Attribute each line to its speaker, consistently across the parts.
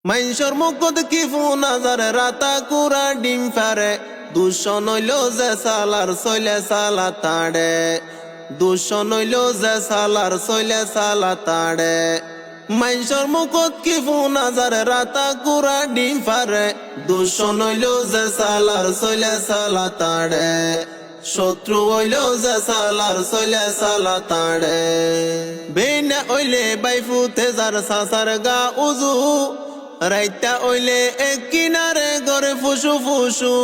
Speaker 1: মাইনসর মুখত কি ফোন আজারে রাতা কুরা ডিম ফারে দুশন হইল যে সালার সইলে সালা তাড়ে দুশন হইল যে সালার সইলে সালা তাড়ে মাইনসর মুখত কি ফোন আজারে রাতা কুরা ডিম ফারে দুশন হইল যে সালার সইলে সালা তাড়ে শত্রু হইল যে সালার সইলে সালা তাড়ে বেনে হইলে বাইফুতে যার সাসার গা উজু রাইতা ওইলে এক কিনারে গরে ফুসু ফুসু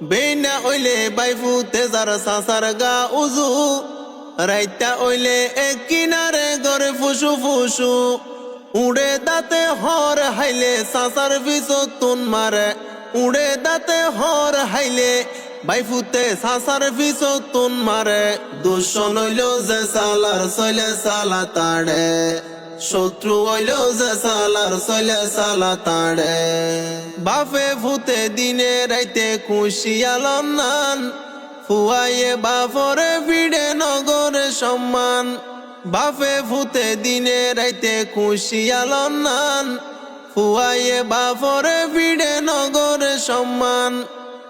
Speaker 1: বেনা ওইলে বাইফুতে যার সাসার গা উজু রাইতা ওইলে এক কিনারে গরে ফুসু ফুসু উড়ে দাতে হর হাইলে সাসার পিছত তুন মারে উড়ে দাতে হর হাইলে বাইফুতে সাসার পিছত তুন মারে দুশন হইল যে সালার সইলে সালা তাড়ে শত্রু হইল যে সালার সইলে সালা তাড়ে বাপে ভূতে দিনে রাইতে খুশিয়ালন নান ফুয়াইয়ে বাপরে ভিড়ে নগরে সম্মান বাপে ভূতে দিনে রাইতে খুশিয়ালন নান ফুয়াইয়ে বাপরে ভিড়ে নগরে সম্মান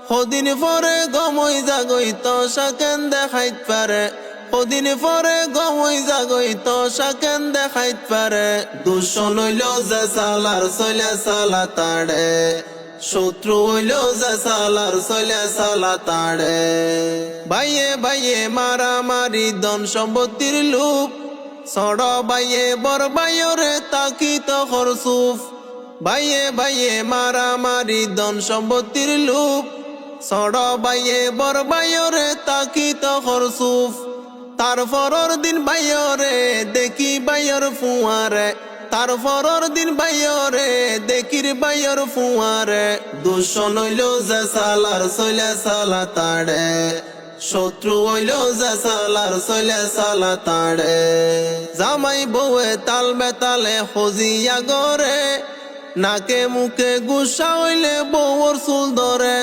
Speaker 1: সদিন পরে গমই জাগই তো সাকেন দেখাইত পারে সদিন পরে গমই জাগই তো সাকেন দেখাইত পারে দুশন হইল যে সালার সইলে সালা তাড়ে শত্রু হইল যে সালার সইলে সালা তাড়ে বাইয়ে বাইয়ে মারামারি ধন সম্পত্তির লুপ সড় বাইয়ে বর বাইরে তাকিত খরচুফ বাইয়ে বাইয়ে মারামারি ধন সম্পত্তির লুপ সড় বাইয়ে বর বাইরে তাকিত খরচুফ তারপরর দিন বাইরে দেখি বাইর ফুয়ারে তারপরর দিন বাইরে দেখির বাইর ফুয়ারে দুশন হইল যে সালার সইলে সালা তাড়ে শত্রু হইল যে সালার সইলে সালা তাড়ে জামাই বউয়ে তাল বেতালে হজিয়া গরে নাকে মুখে গুসা হইলে বউর চুল ধরে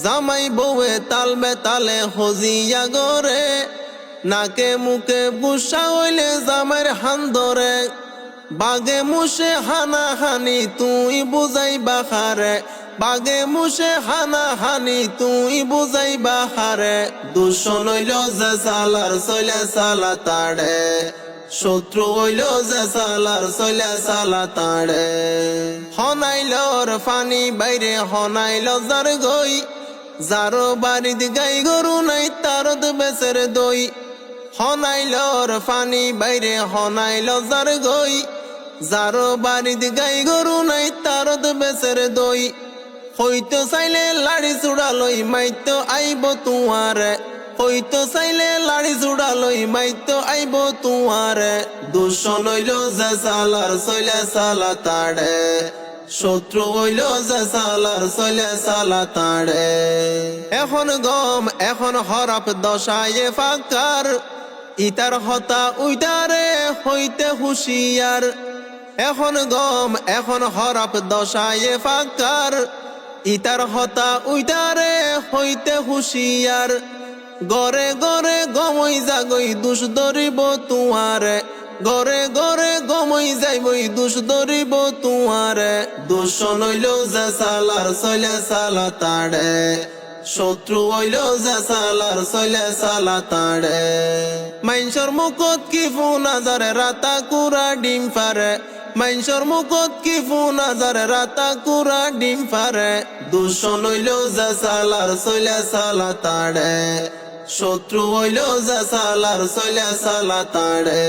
Speaker 1: জামাই বউয়ে তাল বেতালে হজিয়া গরে নাকে মুখে গুসা হইলে জামাইর হান ধরে বাগে মুসে হানা হানি তুই বুঝাইবা হারে বাগে মুসে হানা হানি তুই বুঝাইবা হারে দুশন হইল যে সালার সইলে সালা তাড়ে শত্রু হইল যে সালার সইলে সালা তাড়ে হনাইলর ফানি বাইরে হনাইল যার গই যারো বাড়িত গাই গরু নাই তারত বেচের দই হনাইলর ফানি বাইরে হনাইল যার গই যারো বাড়িত গাই গরু নাই তারত বেচের দই হইতো চাইলে লাড়ি চূড়ালই মাইতো আইব তুয়ারে হইতো চাইলে লাড়ি চূড়ালই মাইতো আইব তুয়ারে দুশন হইল যে সালার সইলে সালা তাড়ে শত্রু হইল যে সালার সইলে সালা তাড়ে এখন গম এখন হরফ দশায়ে ফাকার ইতার হতা উইতারে হইতে হুশিয়ার এখন গম এখন হরফ দশায়ে ফাকার ইতার হতা উইতারে হইতে হুশিয়ার গরে গরে গমই জাগই দুষ ধরিব তুয়ারে গরে গরে গমই যাইবই দুষ ধরিব তুয়ারে দুশন হইল যে সালার সইলে সালা তাড়ে শত্রু হইল যে সালার সইলে সালা তাড়ে মাইনসর মুখত কি ফোন আজারে রাতা কুরা ডিম ফারে মাইনসর মুখত কি ফোন আজারে রাতা কুরা ডিম ফারে দুশন হইল যে সালার সইলে সালা তাড়ে শত্রু হইল যে সালার সইলে সালা তাড়ে।